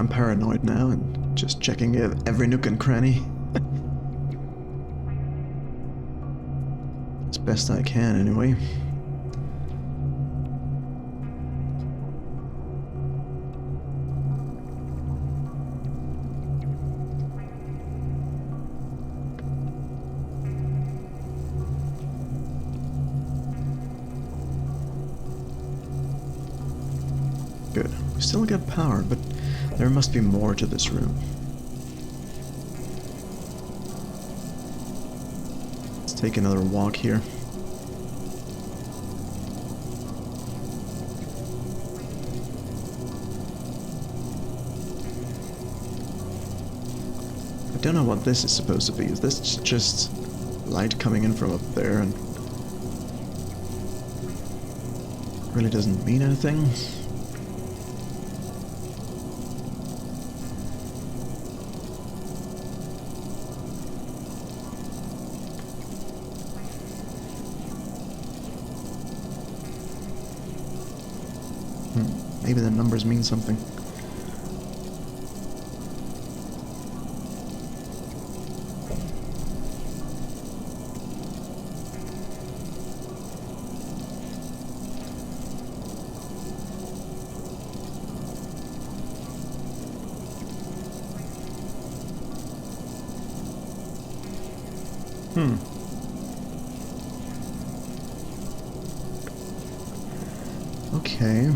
I'm paranoid now and just checking every nook and cranny. As best I can, anyway. Good. We still got power, but there must be more to this room. Let's take another walk here. I don't know what this is supposed to be. Is this just light coming in from up there and really doesn't mean anything? Maybe the numbers mean something. Okay.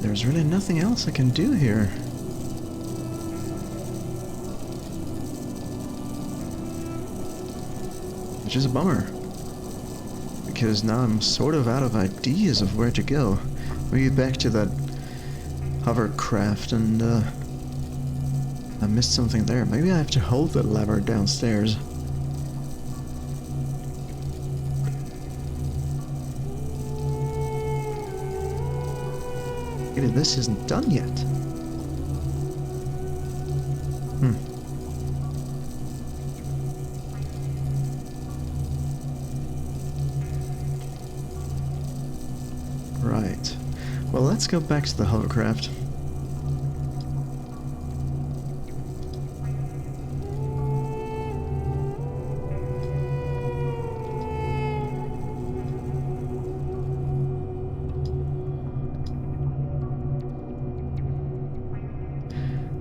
There's really nothing else I can do here. Which is a bummer. Because now I'm sort of out of ideas of where to go. Maybe back to that hovercraft and I missed something there. Maybe I have to hold the lever downstairs. Maybe this isn't done yet. Right. Well, let's go back to the hovercraft.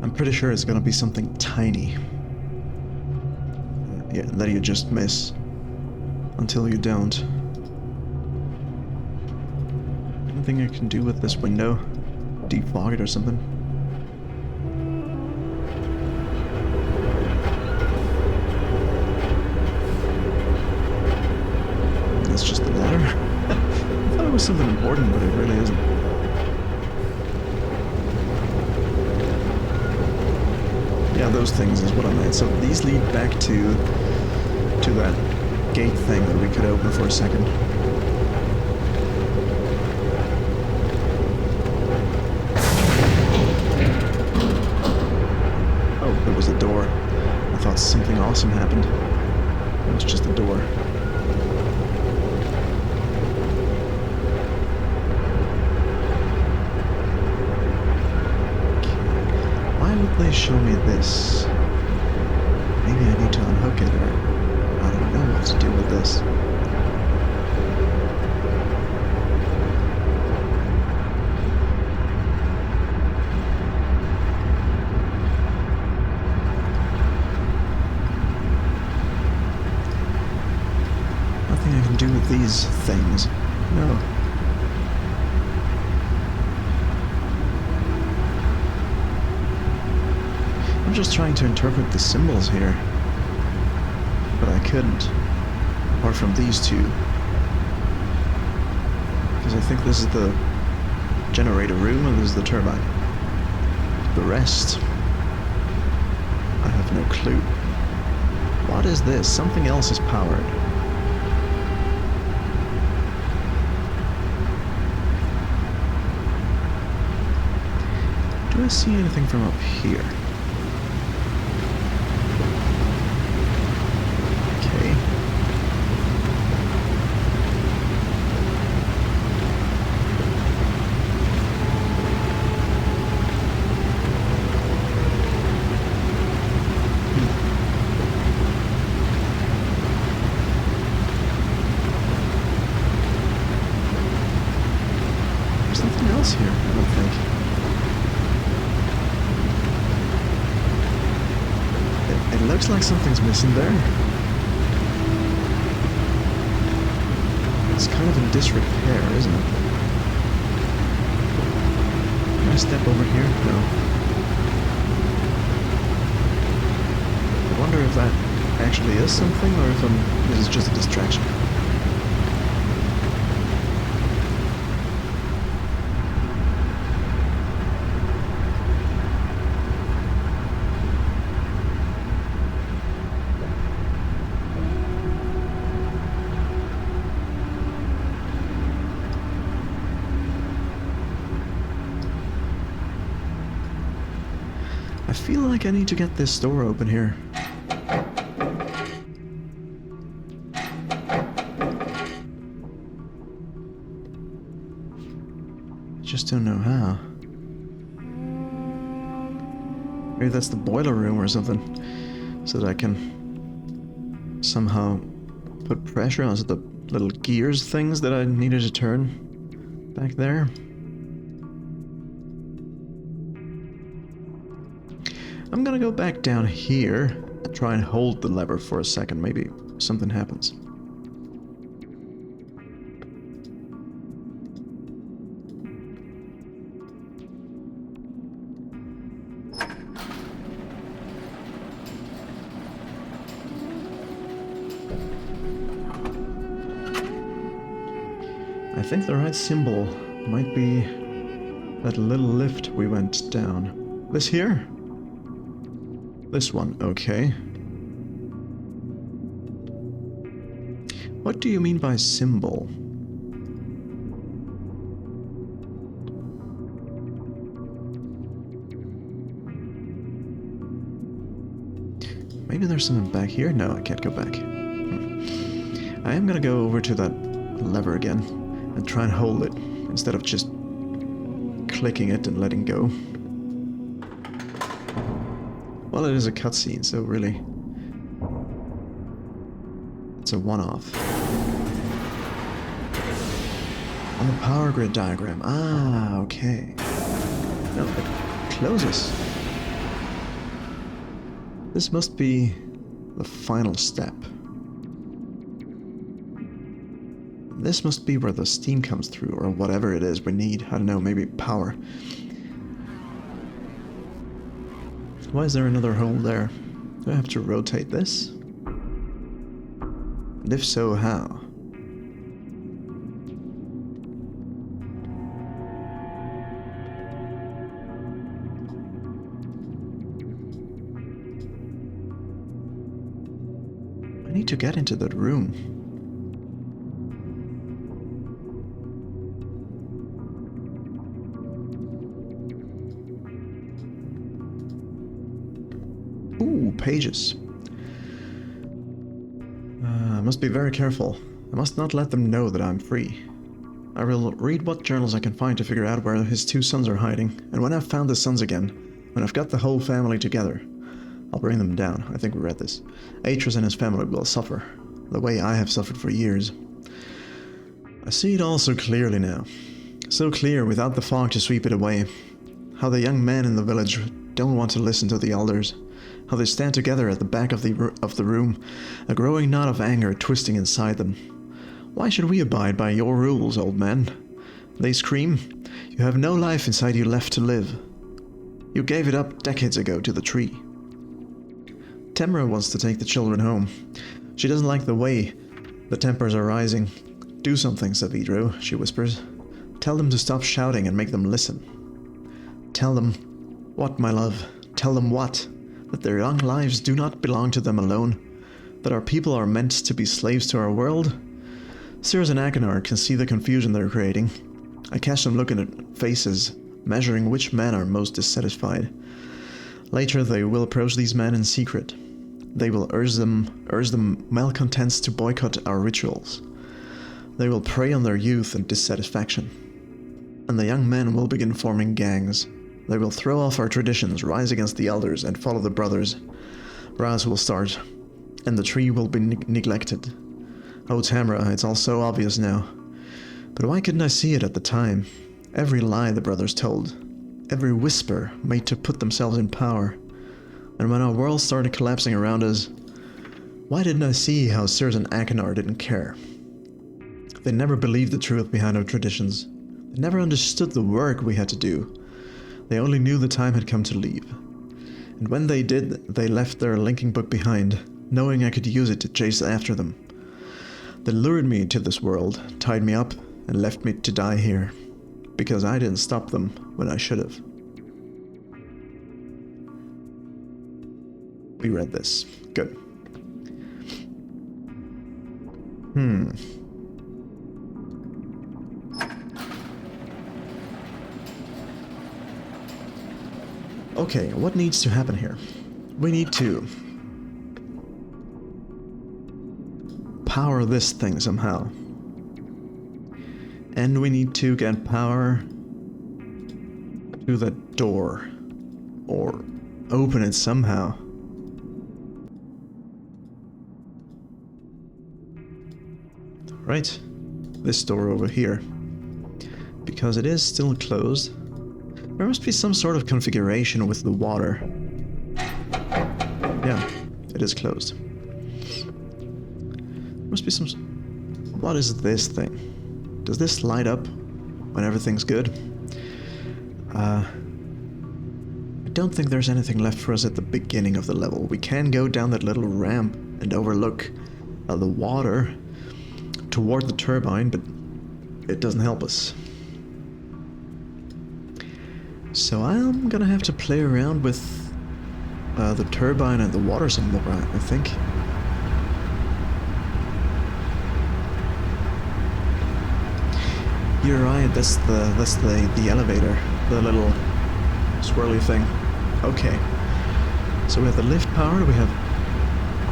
I'm pretty sure it's gonna be something tiny. Yeah, that you just miss. Until you don't. Anything I can do with this window? Defog it or something? That's just the ladder? I thought it was something important, but it really isn't. Yeah, those things is what I meant. So these lead back to that gate thing that we could open for a second. Oh, it was a door. I thought something awesome happened. It was just a door. Why would they show me this? Maybe I need to unhook it, or I don't know what to do with this. Nothing I can do with these things. No. I'm just trying to interpret the symbols here, but I couldn't, apart from these two, because I think this is the generator room and this is the turbine. The rest, I have no clue. What is this? Something else is powered. Do I see anything from up here? There's nothing else here, I don't think. It looks like something's missing there. It's kind of in disrepair, isn't it? Can I step over here? No. I wonder if that actually is something, or if this is just a distraction. I feel like I need to get this door open here. Just don't know how. Maybe that's the boiler room or something, so that I can somehow put pressure onto the little gears things that I needed to turn back there. I'm gonna go back down here and try and hold the lever for a second. Maybe something happens. I think the right symbol might be that little lift we went down. This here? This one, okay. What do you mean by symbol? Maybe there's something back here? No, I can't go back. I am gonna go over to that lever again and try and hold it instead of just clicking it and letting go. Well, it is a cutscene, so really, it's a one-off. On the power grid diagram. Ah, okay. No, it closes. This must be the final step. This must be where the steam comes through, or whatever it is we need. I don't know, maybe power. Why is there another hole there? Do I have to rotate this? And if so, how? I need to get into that room. Ooh, pages. I must be very careful. I must not let them know that I'm free. I will read what journals I can find to figure out where his two sons are hiding, and when I've found the sons again, when I've got the whole family together, I'll bring them down. I think we read this. Atreus and his family will suffer, the way I have suffered for years. I see it all so clearly now. So clear without the fog to sweep it away. How the young men in the village don't want to listen to the elders. How they stand together at the back of the room, a growing knot of anger twisting inside them. Why should we abide by your rules, old man? They scream, you have no life inside you left to live. You gave it up decades ago to the tree. Temra wants to take the children home. She doesn't like the way the tempers are rising. Do something, Savidro, she whispers. Tell them to stop shouting and make them listen. Tell them what, my love? Tell them what? That their young lives do not belong to them alone, that our people are meant to be slaves to our world. Circe and Achenar can see the confusion they're creating. I catch them looking at faces, measuring which men are most dissatisfied. Later they will approach these men in secret. They will urge them malcontents to boycott our rituals. They will prey on their youth and dissatisfaction. And the young men will begin forming gangs. They will throw off our traditions, rise against the elders, and follow the brothers. Raz will start, and the tree will be neglected. Oh, Tamra, it's all so obvious now. But why couldn't I see it at the time? Every lie the brothers told, every whisper made to put themselves in power. And when our world started collapsing around us, why didn't I see how Sirs and Achenar didn't care? They never believed the truth behind our traditions. They never understood the work we had to do. They only knew the time had come to leave. And when they did, they left their linking book behind, knowing I could use it to chase after them. They lured me to this world, tied me up, and left me to die here. Because I didn't stop them when I should have. We read this. Good. Okay, what needs to happen here? We need to power this thing somehow. And we need to get power to the door. Or open it somehow. Right, this door over here. Because it is still closed. There must be some sort of configuration with the water. Yeah, it is closed. There must be some... What is this thing? Does this light up when everything's good? I don't think there's anything left for us at the beginning of the level. We can go down that little ramp and overlook the water toward the turbine, but it doesn't help us. So I'm gonna have to play around with the turbine and the water some more, I think. You're right, that's the elevator, the little swirly thing. Okay. So we have the lift powered, we have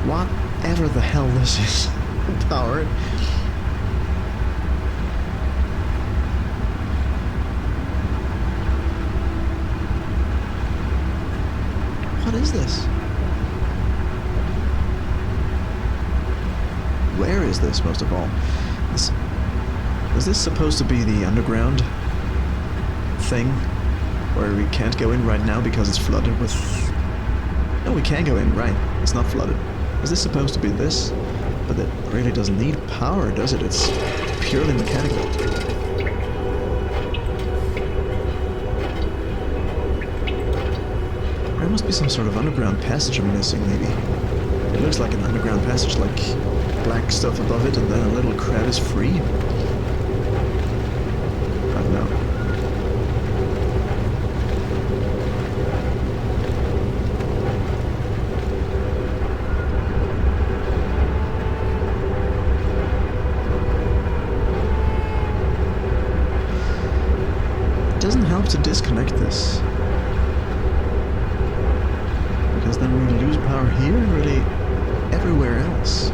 whatever the hell this is powered. What is this? Where is this, most of all? Is this supposed to be the underground thing? Where we can't go in right now because it's flooded with... No, we can go in, right. It's not flooded. Is this supposed to be this? But it really doesn't need power, does it? It's purely mechanical. There must be some sort of underground passage I'm missing, maybe. It looks like an underground passage, like black stuff above it, and then a little crab is free. I don't know. It doesn't help to disconnect this. Because then we lose power here and really everywhere else.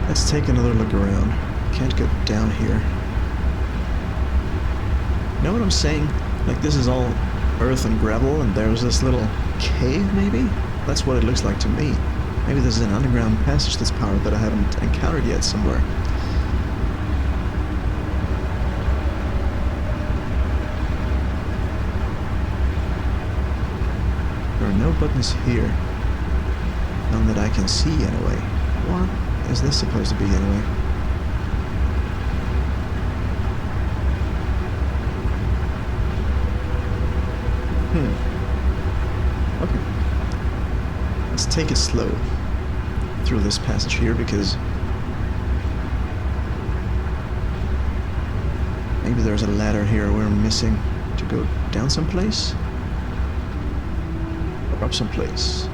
Let's take another look around. Can't go down here. You know what I'm saying? Like this is all earth and gravel and there's this little cave maybe? That's what it looks like to me. Maybe this is an underground passage that's powered that I haven't encountered yet somewhere. There are no buttons here. None that I can see anyway. What is this supposed to be anyway? Okay. Let's take it slow through this passage here because maybe there's a ladder here we're missing to go down someplace or up someplace.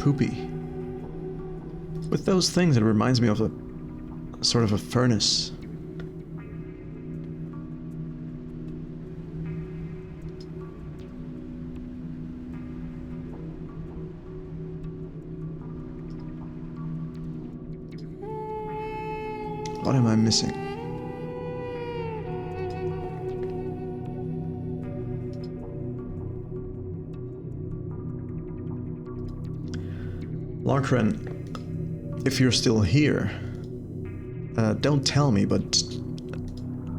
poopy. With those things, it reminds me of a sort of a furnace. What am I missing? Larkren, if you're still here, don't tell me, but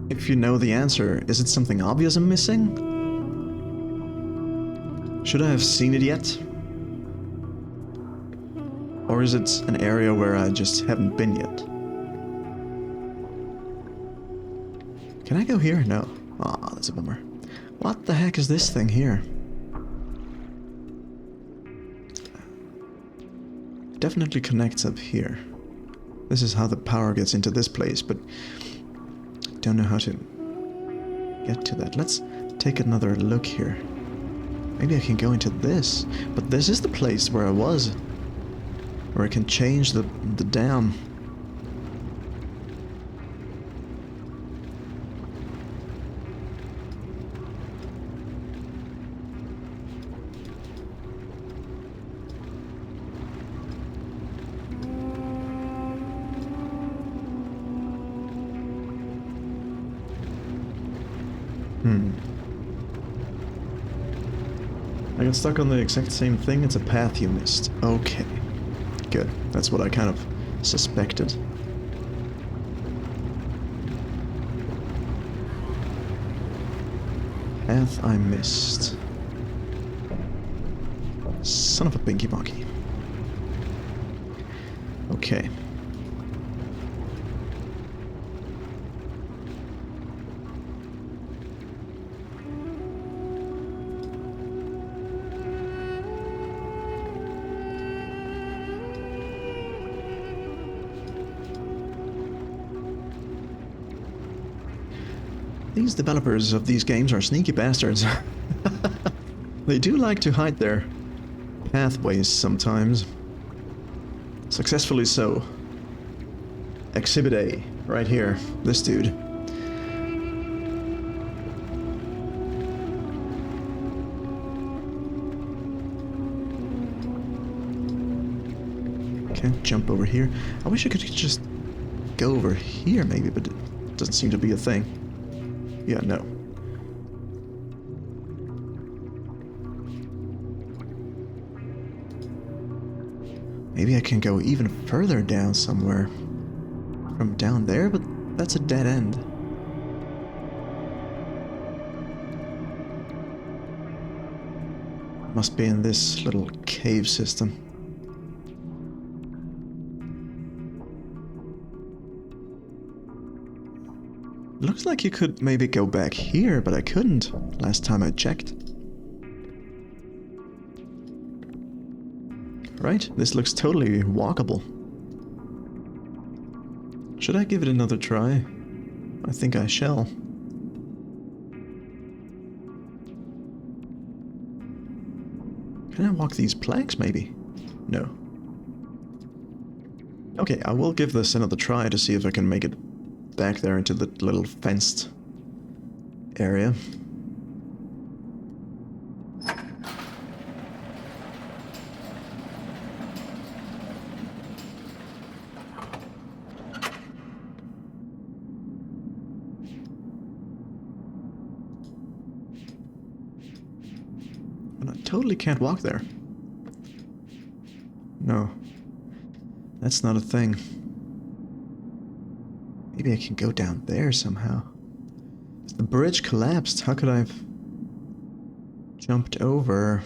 if you know the answer, is it something obvious I'm missing? Should I have seen it yet? Or is it an area where I just haven't been yet? Can I go here? No. Aw, that's a bummer. What the heck is this thing here? Definitely connects up here. This is how the power gets into this place, but I don't know how to get to that. Let's take another look here. Maybe I can go into this, but this is the place where I was, where I can change the dam. I got stuck on the exact same thing. It's a path you missed. Okay. Good. That's what I kind of suspected. Path I missed. Son of a binky bonky. Okay. These developers of these games are sneaky bastards. They do like to hide their pathways sometimes. Successfully so. Exhibit A, right here. This dude. Can't jump over here. I wish I could just go over here maybe, but it doesn't seem to be a thing. Yeah, no. Maybe I can go even further down somewhere. From down there, but that's a dead end. Must be in this little cave system. Looks like you could maybe go back here, but I couldn't last time I checked. Right, this looks totally walkable. Should I give it another try? I think I shall. Can I walk these planks maybe? No. Okay, I will give this another try to see if I can make it back there into the little fenced area. And I totally can't walk there. No. That's not a thing. Maybe I can go down there somehow. The bridge collapsed. How could I have jumped over?